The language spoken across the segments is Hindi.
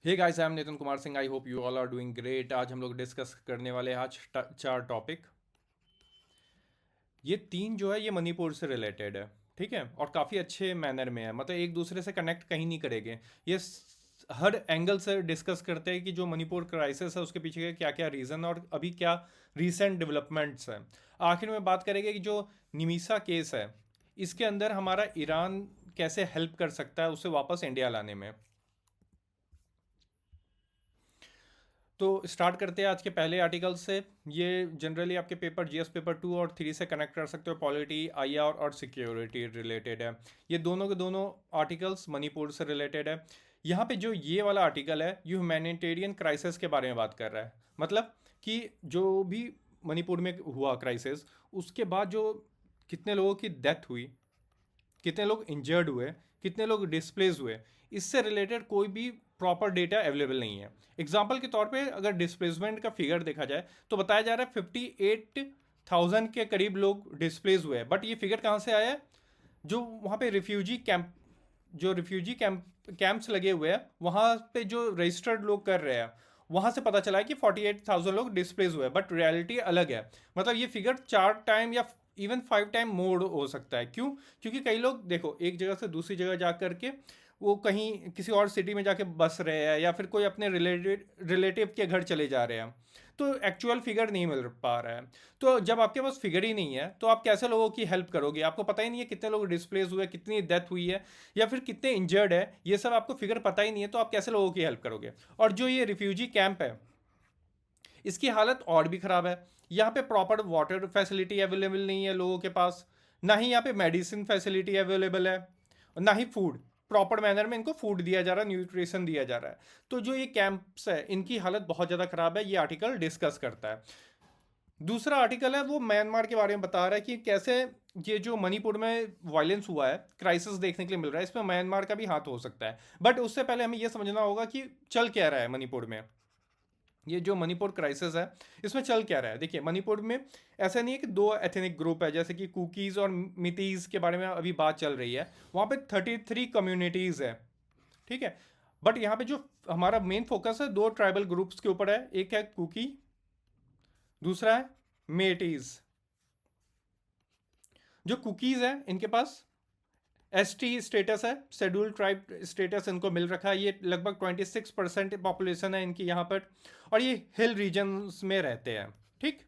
Hey guys, I am Nitin Kumar Singh. I hope you all are doing great. आज हम लोग डिस्कस करने वाले हैं आज चार टॉपिक। ये तीन जो है ये मणिपुर से रिलेटेड है। ठीक है, और काफ़ी अच्छे मैनर में है, मतलब एक दूसरे से कनेक्ट कहीं नहीं करेंगे। हर एंगल से डिस्कस करते हैं कि जो मणिपुर क्राइसिस है उसके पीछे के क्या क्या रीज़न और अभी क्या रीसेंट डेवलपमेंट्स हैं। आखिर में बात करेंगे कि जो निमीसा केस है इसके अंदर हमारा ईरान कैसे हेल्प कर सकता है उसे वापस इंडिया लाने में। तो स्टार्ट करते हैं आज के पहले आर्टिकल से। ये जनरली आपके पेपर जीएस पेपर 2 और 3 से कनेक्ट कर सकते हो। पॉलिटी, आईआर और सिक्योरिटी रिलेटेड है। ये दोनों के दोनों आर्टिकल्स मणिपुर से रिलेटेड है। यहाँ पे जो ये वाला आर्टिकल है ये ह्यूमैनिटेरियन क्राइसिस के बारे में बात कर रहा है। मतलब कि जो भी मणिपुर में हुआ क्राइसिस, उसके बाद जो कितने लोगों की डेथ हुई, कितने लोग इंजर्ड हुए, कितने लोग डिस्प्लेस हुए, इससे रिलेटेड कोई भी प्रॉपर डेटा अवेलेबल नहीं है। एग्जाम्पल के तौर पे अगर डिस्प्लेसमेंट का फिगर देखा जाए तो बताया जा रहा है 58,000 के करीब लोग डिस्प्लेस हुए हैं। बट ये फिगर कहाँ से आया है? जो वहाँ पे रिफ्यूजी कैंप्स लगे हुए हैं वहाँ पे जो रजिस्टर्ड लोग कर रहे हैं, वहाँ से पता चला है कि 48,000 लोग डिस्प्लेस हुए, बट रियलिटी अलग है। मतलब ये फिगर 4 टाइम या इवन 5 टाइम मोर हो सकता है। क्यों? क्योंकि कई लोग देखो एक जगह से दूसरी जगह जा करके वो कहीं किसी और सिटी में जाके बस रहे हैं या फिर कोई अपने रिलेटिव के घर चले जा रहे हैं, तो एक्चुअल फिगर नहीं मिल पा रहा है। तो जब आपके पास फिगर ही नहीं है तो आप कैसे लोगों की हेल्प करोगे? आपको पता ही नहीं है कितने लोग डिस्प्लेस हुए, कितनी डेथ हुई है या फिर कितने इंजर्ड है, ये सब आपको फिगर पता ही नहीं है, तो आप कैसे लोगों की हेल्प करोगे? और जो ये रिफ्यूजी कैंप है इसकी हालत और भी ख़राब है। यहाँ पे प्रॉपर वाटर फैसिलिटी अवेलेबल नहीं है लोगों के पास, ना ही यहाँ पे मेडिसिन फैसिलिटी अवेलेबल है, ना ही फूड प्रॉपर मैनर में इनको फूड दिया जा रहा है, न्यूट्रिशन दिया जा रहा है। तो जो ये कैंप्स है इनकी हालत बहुत ज़्यादा ख़राब है, ये आर्टिकल डिस्कस करता है। दूसरा आर्टिकल है वो म्यांमार के बारे में बता रहा है कि कैसे ये जो मणिपुर में वायलेंस हुआ है, क्राइसिस देखने के लिए मिल रहा है, इसमें म्यांमार का भी हाथ हो सकता है। बट उससे पहले हमें यह समझना होगा कि चल क्या रहा है मणिपुर में। ये जो मणिपुर क्राइसिस है इसमें चल क्या रहा है? देखिए मणिपुर में ऐसा नहीं है कि दो एथनिक ग्रुप है, जैसे कि कुकीज़ और मितीज़ के बारे में अभी बात चल रही है। वहाँ पे 33 कम्युनिटीज़ है। ठीक है, बट यहाँ पे जो हमारा मेन फोकस है दो ट्राइबल ग्रुप्स के ऊपर है। एक है कुकी, दूसरा है मेटीज़। जो कुकीज़ है इनके पास एसटी स्टेटस है, शेड्यूल ट्राइब स्टेटस इनको मिल रखा है। ये लगभग 26% पॉपुलेशन है इनकी यहाँ पर, और ये हिल रीजन्स में रहते हैं। ठीक,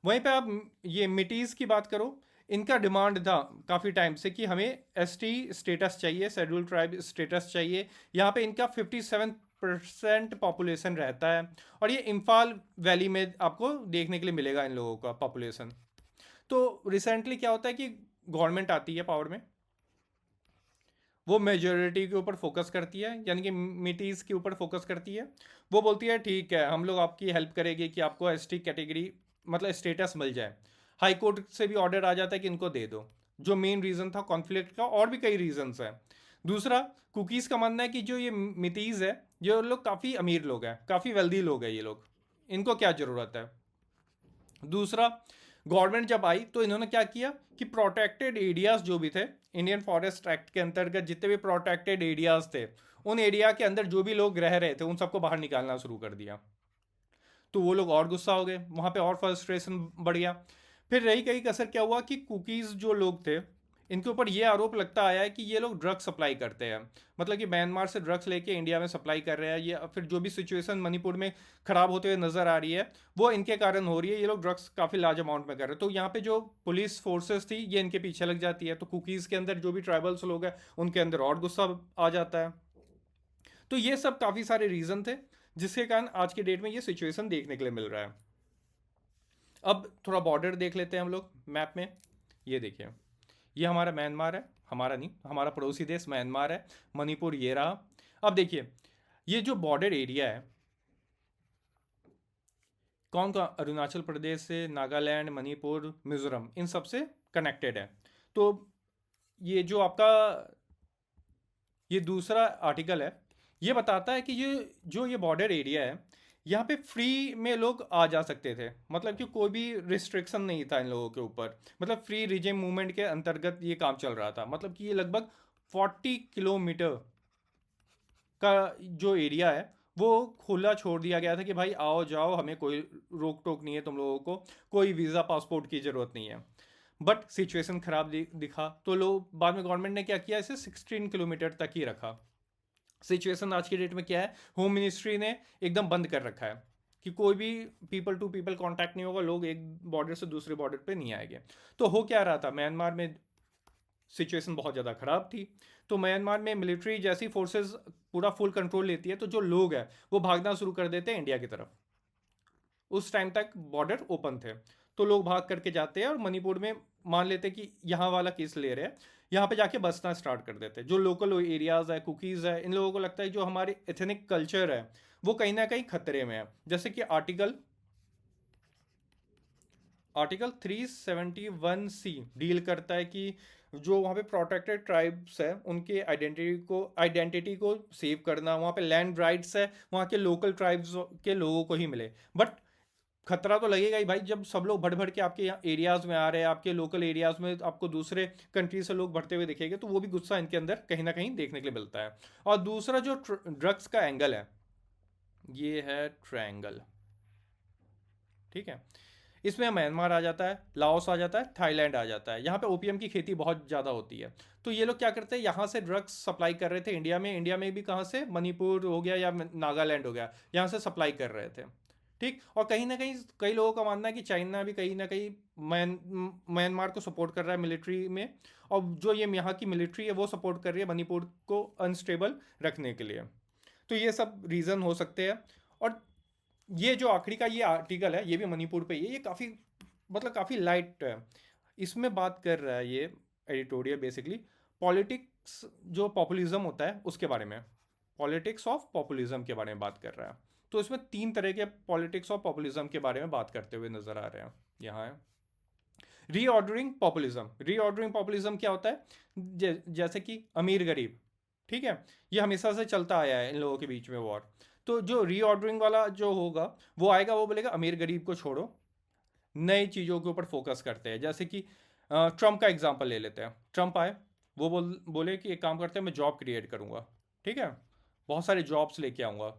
वहीं पे आप ये मिटीज़ की बात करो, इनका डिमांड था काफ़ी टाइम से कि हमें एसटी स्टेटस चाहिए, शेड्यूल ट्राइब स्टेटस चाहिए। यहाँ पे इनका 57% पॉपुलेशन रहता है, और ये इम्फाल वैली में आपको देखने के लिए मिलेगा इन लोगों का पॉपुलेशन। तो रिसेंटली क्या होता है कि गवर्नमेंट आती है पावर में, वो मेजोरिटी के ऊपर फोकस करती है, यानी कि मिटीज़ के ऊपर फोकस करती है। वो बोलती है ठीक है हम लोग आपकी हेल्प करेंगे कि आपको एसटी कैटेगरी मतलब स्टेटस मिल जाए। हाई कोर्ट से भी ऑर्डर आ जाता है कि इनको दे दो। जो मेन रीज़न था कॉन्फ्लिक्ट का, और भी कई रीजंस हैं। दूसरा, कुकीज़ का मानना है कि जो ये मिटीज़ है ये लोग काफ़ी अमीर लोग हैं, काफ़ी वेल्दी लोग हैं ये लोग, इनको क्या ज़रूरत है। दूसरा, गवर्नमेंट जब आई तो इन्होंने क्या किया कि प्रोटेक्टेड एरियाज जो भी थे, इंडियन फॉरेस्ट एक्ट के अंतर्गत जितने भी प्रोटेक्टेड एरियाज थे, उन एरिया के अंदर जो भी लोग रह रहे थे उन सबको बाहर निकालना शुरू कर दिया। तो वो लोग और गुस्सा हो गए, वहाँ पे और फ्रस्ट्रेशन बढ़ गया। फिर रही कहीं कसर क्या हुआ कि कुकीज़ जो लोग थे इनके ऊपर ये आरोप लगता आया है कि ये लोग ड्रग सप्लाई करते हैं। मतलब कि म्यांमार से ड्रग्स लेके इंडिया में सप्लाई कर रहे हैं, ये फिर जो भी सिचुएशन मणिपुर में ख़राब होते हुए नज़र आ रही है वो इनके कारण हो रही है। ये लोग ड्रग्स काफ़ी लार्ज अमाउंट में कर रहे हैं, तो यहाँ पे जो पुलिस फोर्सेस थी ये इनके पीछे लग जाती है। तो कुकीज़ के अंदर जो भी ट्राइबल्स लोग हैं उनके अंदर और गुस्सा आ जाता है। तो ये सब काफ़ी सारे रीज़न थे जिसके कारण आज के डेट में ये सिचुएशन देखने के लिए मिल रहा है। अब थोड़ा बॉर्डर देख लेते हैं हम लोग मैप में। ये देखिए, ये हमारा म्यांमार है, हमारा नहीं, हमारा पड़ोसी देश म्यांमार है। मणिपुर ये रहा। अब देखिए ये जो बॉर्डर एरिया है कौन कौन, अरुणाचल प्रदेश से, नागालैंड, मणिपुर, मिजोरम, इन सब से कनेक्टेड है। तो ये जो आपका ये दूसरा आर्टिकल है ये बताता है कि ये बॉर्डर एरिया है, यहाँ पे फ्री में लोग आ जा सकते थे। मतलब कि कोई भी रिस्ट्रिक्शन नहीं था इन लोगों के ऊपर, मतलब फ्री रिजिम मूवमेंट के अंतर्गत ये काम चल रहा था। मतलब कि ये लगभग 40 किलोमीटर का जो एरिया है वो खुला छोड़ दिया गया था कि भाई आओ जाओ, हमें कोई रोक टोक नहीं है, तुम लोगों को कोई वीज़ा पासपोर्ट की ज़रूरत नहीं है। बट सिचुएशन खराब दिखा तो लोग बाद में गवर्नमेंट ने क्या किया, इसे 16 किलोमीटर तक ही रखा। सिचुएशन आज की डेट में क्या है, होम मिनिस्ट्री ने एकदम बंद कर रखा है कि कोई भी पीपल टू पीपल कांटेक्ट नहीं होगा, लोग एक बॉर्डर से दूसरे बॉर्डर पे नहीं आएंगे। तो हो क्या रहा था, म्यांमार में सिचुएशन बहुत ज़्यादा ख़राब थी। तो म्यांमार में मिलिट्री जैसी फोर्सेस पूरा फुल कंट्रोल लेती है, तो जो लोग हैं वो भागना शुरू कर देते हैं इंडिया की तरफ। उस टाइम तक बॉर्डर ओपन थे, तो लोग भाग करके जाते हैं और मणिपुर में मान लेते हैं कि यहाँ वाला केस ले रहे हैं, यहाँ पे जाके बसना स्टार्ट कर देते हैं। जो लोकल एरियाज है, कुकीज़ है, इन लोगों को लगता है जो हमारे एथनिक कल्चर है वो कहीं ना कहीं खतरे में है। जैसे कि आर्टिकल 371 सी डील करता है कि जो वहाँ पे प्रोटेक्टेड ट्राइब्स है उनके आइडेंटिटी को सेव करना, वहाँ पे लैंड राइट्स है वहाँ के लोकल ट्राइब्स के लोगों को ही मिले। बट खतरा तो लगेगा ही भाई, जब सब लोग भर भर के आपके यहाँ एरियाज में आ रहे हैं, आपके लोकल एरियाज में आपको दूसरे कंट्री से लोग बढ़ते हुए दिखेंगे, तो वो भी गुस्सा इनके अंदर कहीं ना कहीं देखने के लिए मिलता है। और दूसरा जो ड्रग्स का एंगल है, ये है ट्रायंगल, ठीक है। इसमें म्यांमार आ जाता है, लाओस आ जाता है, थाईलैंड आ जाता है। यहाँ पे ओपीएम की खेती बहुत ज़्यादा होती है। तो ये लोग क्या करते हैं, यहाँ से ड्रग्स सप्लाई कर रहे थे इंडिया में। इंडिया में भी कहाँ से, मणिपुर हो गया या नागालैंड हो गया, यहाँ से सप्लाई कर रहे थे। ठीक। और कहीं ना कहीं कई लोगों का मानना है कि चाइना भी कहीं ना कहीं म्यांमार को सपोर्ट कर रहा है मिलिट्री में, और जो ये यहाँ की मिलिट्री है वो सपोर्ट कर रही है मणिपुर को अनस्टेबल रखने के लिए। तो ये सब रीज़न हो सकते हैं। और ये जो आखिरी का ये आर्टिकल है, ये भी मणिपुर पे ही है। ये काफ़ी मतलब काफ़ी लाइट है। इसमें बात कर रहा है ये एडिटोरियल बेसिकली पॉलिटिक्स, जो पॉपुलिज्म होता है उसके बारे में, पॉलिटिक्स ऑफ पॉपुलिज्म के बारे में बात कर रहा है। तो इसमें 3 तरह के पॉलिटिक्स ऑफ पॉपुलिज्म के बारे में बात करते हुए नजर आ रहे हैं। यहाँ है रीऑर्डरिंग पॉपुलिज्म। रीऑर्डरिंग पॉपुलिज्म क्या होता है, जैसे कि अमीर गरीब, ठीक है, ये हमेशा से चलता आया है इन लोगों के बीच में वॉर। तो जो रीऑर्डरिंग वाला जो होगा वो आएगा, वो बोलेगा अमीर गरीब को छोड़ो, नई चीज़ों के ऊपर फोकस करते हैं। जैसे कि ट्रम्प का एग्जांपल ले लेते हैं। ट्रम्प आए, वो बोले कि एक काम करते हैं, मैं जॉब क्रिएट करूंगा, ठीक है, बहुत सारे जॉब्स लेके आऊंगा।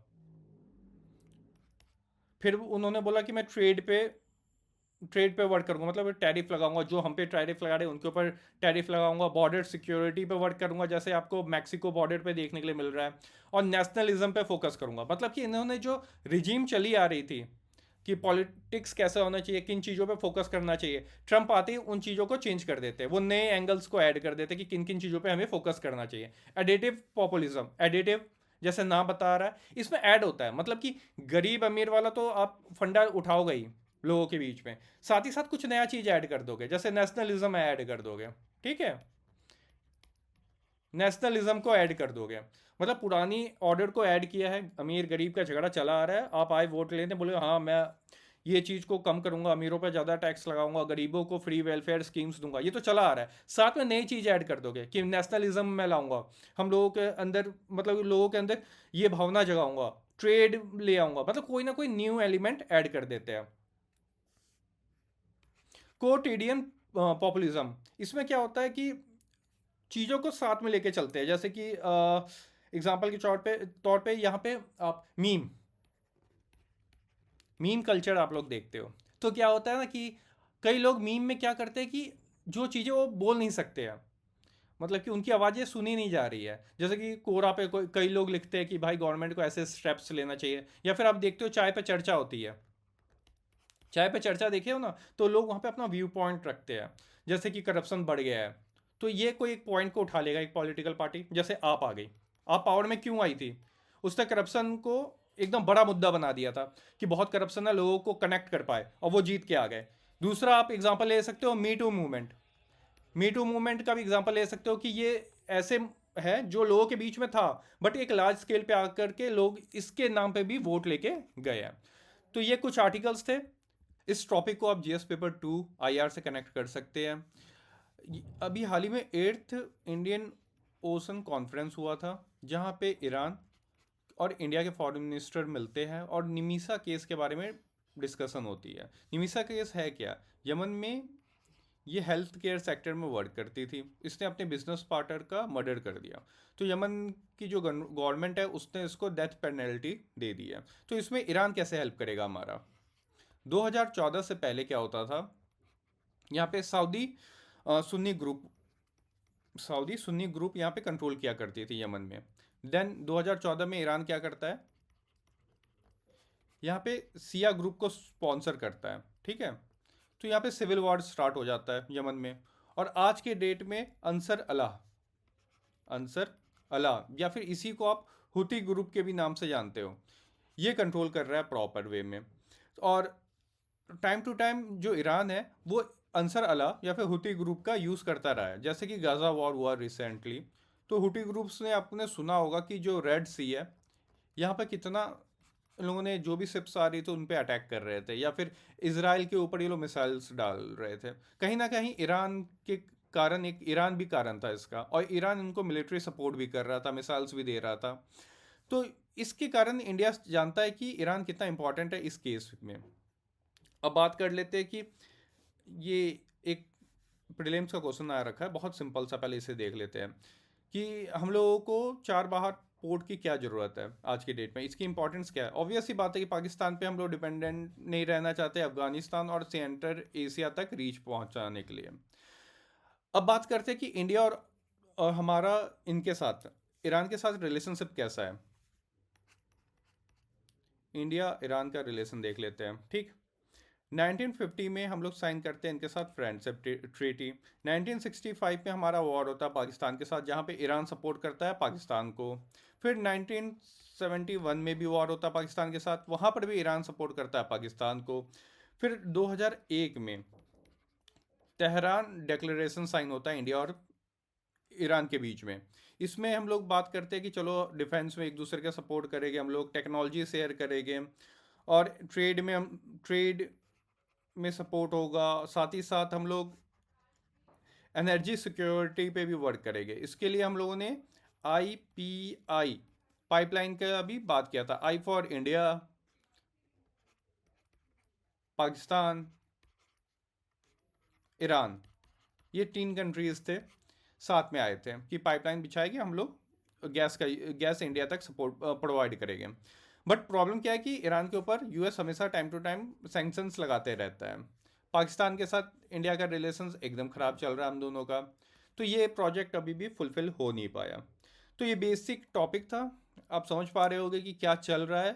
फिर उन्होंने बोला कि मैं ट्रेड पे वर्क करूंगा, मतलब टैरिफ लगाऊंगा, जो हम पे टैरिफ लगा रहे हैं उनके ऊपर टैरिफ लगाऊंगा। बॉर्डर सिक्योरिटी पे वर्क करूंगा, जैसे आपको मैक्सिको बॉर्डर पे देखने के लिए मिल रहा है। और नेशनलिज्म पे फोकस करूंगा। मतलब कि इन्होंने जो रिजीम चली आ रही थी कि पॉलिटिक्स कैसा होना चाहिए, किन चीज़ों पे फोकस करना चाहिए, ट्रम्प आते ही उन चीज़ों को चेंज कर देते हैं। वो नए एंगल्स को ऐड कर देते हैं कि किन किन चीज़ों पे हमें फोकस करना चाहिए। एडिटिव पॉपुलिज्म, एडिटिव जैसे नाम बता रहा है, इसमें ऐड होता है। मतलब कि गरीब अमीर वाला तो आप फंडा उठाओगे ही लोगों के बीच में, साथ ही साथ कुछ नया चीज़ ऐड कर दोगे, जैसे नेशनलिज्म ऐड कर दोगे, ठीक है, नेशनलिज्म को ऐड कर दोगे। मतलब पुरानी ऑर्डर को ऐड किया है, अमीर गरीब का झगड़ा चला आ रहा है, आप आए वोट लेने, बोले हाँ मैं ये चीज़ को कम करूंगा, अमीरों पर ज़्यादा टैक्स लगाऊंगा, गरीबों को फ्री वेलफेयर स्कीम्स दूंगा, ये तो चला आ रहा है। साथ में नई चीज़ ऐड कर दोगे कि नेशनलिज्म मैं लाऊंगा, हम लोगों के अंदर, मतलब लोगों के अंदर ये भावना जगाऊंगा, ट्रेड ले आऊंगा, मतलब कोई ना कोई न्यू एलिमेंट ऐड कर देते हैं। कोटिडियन पॉपुलिज्म, इसमें क्या होता है कि चीज़ों को साथ में लेके चलते हैं। जैसे कि एग्जाम्पल के तौर पे यहाँ पे आप मीम कल्चर आप लोग देखते हो। तो क्या होता है ना कि कई लोग मीम में क्या करते हैं कि जो चीज़ें वो बोल नहीं सकते हैं, मतलब कि उनकी आवाज़ें सुनी नहीं जा रही है। जैसे कि कोरा पे कई लोग लिखते हैं कि भाई गवर्नमेंट को ऐसे स्टेप्स लेना चाहिए। या फिर आप देखते हो चाय पे चर्चा होती है, चाय पे चर्चा देखे हो ना, तो लोग वहाँ पे अपना व्यू पॉइंट रखते हैं, जैसे कि करप्शन बढ़ गया है। तो ये कोई एक पॉइंट को उठा लेगा, एक पॉलिटिकल पार्टी जैसे आप आ गई, आप पावर में क्यों आई थी, उसने करप्शन को एकदम बड़ा मुद्दा बना दिया था कि बहुत करप्शन है, लोगों को कनेक्ट कर पाए और वो जीत के आ गए। दूसरा आप एग्जाम्पल ले सकते हो me too movement. Me too movement का भी एग्जाम्पल ले सकते हो कि ये ऐसे है जो लोगों के बीच में था, बट एक लार्ज स्केल पे आकर के लोग इसके नाम पे भी वोट लेके गए हैं। तो ये कुछ आर्टिकल्स थे। इस टॉपिक को आप जीएस पेपर 2 आईआर से कनेक्ट कर सकते हैं। अभी हाल ही में 8th इंडियन ओशन कॉन्फ्रेंस हुआ था, जहाँ पे ईरान और इंडिया के फॉरेन मिनिस्टर मिलते हैं और निमीसा केस के बारे में डिस्कशन होती है। निमीसा केस है क्या, यमन में ये हेल्थ केयर सेक्टर में वर्क करती थी। इसने अपने बिजनेस पार्टनर का मर्डर कर दिया। तो यमन की जो गवर्नमेंट है उसने इसको डेथ पेनल्टी दे दी है। तो इसमें ईरान कैसे हेल्प करेगा हमारा? 2014 से पहले क्या होता था, यहाँ पे सऊदी सुन्नी ग्रुप यहाँ पे कंट्रोल किया करती थी यमन में। देन 2014 में ईरान क्या करता है, यहाँ पे सिया ग्रुप को स्पॉन्सर करता है, ठीक है। तो यहाँ पे सिविल वॉर स्टार्ट हो जाता है यमन में। और आज के डेट में अंसर अल्लाह या फिर इसी को आप हुती ग्रुप के भी नाम से जानते हो, ये कंट्रोल कर रहा है प्रॉपर वे में। और टाइम टू टाइम जो ईरान है वो अंसर अल्लाह या फिर हुती ग्रुप का यूज़ करता रहा है। जैसे कि गाज़ा वॉर हुआ रिसेंटली, तो हुती ग्रुप्स ने आपने सुना होगा कि जो रेड सी है, यहाँ पर कितना इन लोगों ने जो भी शिप्स आ रही थी उन पे अटैक कर रहे थे, या फिर इसराइल के ऊपर ये लोग मिसाइल्स डाल रहे थे। कहीं ना कहीं ईरान के कारण, एक ईरान भी कारण था इसका, और ईरान इनको मिलिट्री सपोर्ट भी कर रहा था, मिसाइल्स भी दे रहा था। तो इसके कारण इंडिया जानता है कि ईरान कितना इंपॉर्टेंट है इस केस में। अब बात कर लेते हैं कि ये एक प्रीलिम्स का क्वेश्चन आ रखा है, बहुत सिंपल सा, पहले इसे देख लेते हैं कि हम लोगों को चार बाहर पोर्ट की क्या ज़रूरत है आज की डेट में, इसकी इंपॉर्टेंस क्या है। ऑब्वियस ही बात है कि पाकिस्तान पे हम लोग डिपेंडेंट नहीं रहना चाहते, अफगानिस्तान और सेंटर एशिया तक रीच पहुंचाने के लिए। अब बात करते हैं कि इंडिया और हमारा इनके साथ, ईरान के साथ रिलेशनशिप कैसा है। इंडिया ईरान का रिलेशन देख लेते हैं, ठीक। 1950 में हम लोग साइन करते हैं इनके साथ फ्रेंडशिप ट्रीटी। 1965 में हमारा वॉर होता है पाकिस्तान के साथ, जहाँ पे ईरान सपोर्ट करता है पाकिस्तान को। फिर 1971 में भी वॉर होता है पाकिस्तान के साथ, वहाँ पर भी ईरान सपोर्ट करता है पाकिस्तान को। फिर 2001 में तेहरान डिक्लेरेशन साइन होता है इंडिया और ईरान के बीच में। इसमें हम लोग बात करते हैं कि चलो डिफेंस में एक दूसरे का सपोर्ट करेंगे, हम लोग टेक्नोलॉजी शेयर करेंगे, और ट्रेड में सपोर्ट होगा। साथ ही साथ हम लोग एनर्जी सिक्योरिटी पे भी वर्क करेंगे। इसके लिए हम लोगों ने IPI पाइपलाइन का भी बात किया था। I for India, Pakistan, Iran, ये तीन कंट्रीज थे, साथ में आए थे कि पाइपलाइन बिछाएगी, हम लोग गैस इंडिया तक सपोर्ट प्रोवाइड करेंगे। बट प्रॉब्लम क्या है कि ईरान के ऊपर US हमेशा टाइम टू टाइम सैंक्शंस लगाते रहता है। पाकिस्तान के साथ इंडिया का रिलेशंस एकदम ख़राब चल रहा है हम दोनों का। तो ये प्रोजेक्ट अभी भी फुलफिल हो नहीं पाया। तो ये बेसिक टॉपिक था, आप समझ पा रहे होगे कि क्या चल रहा है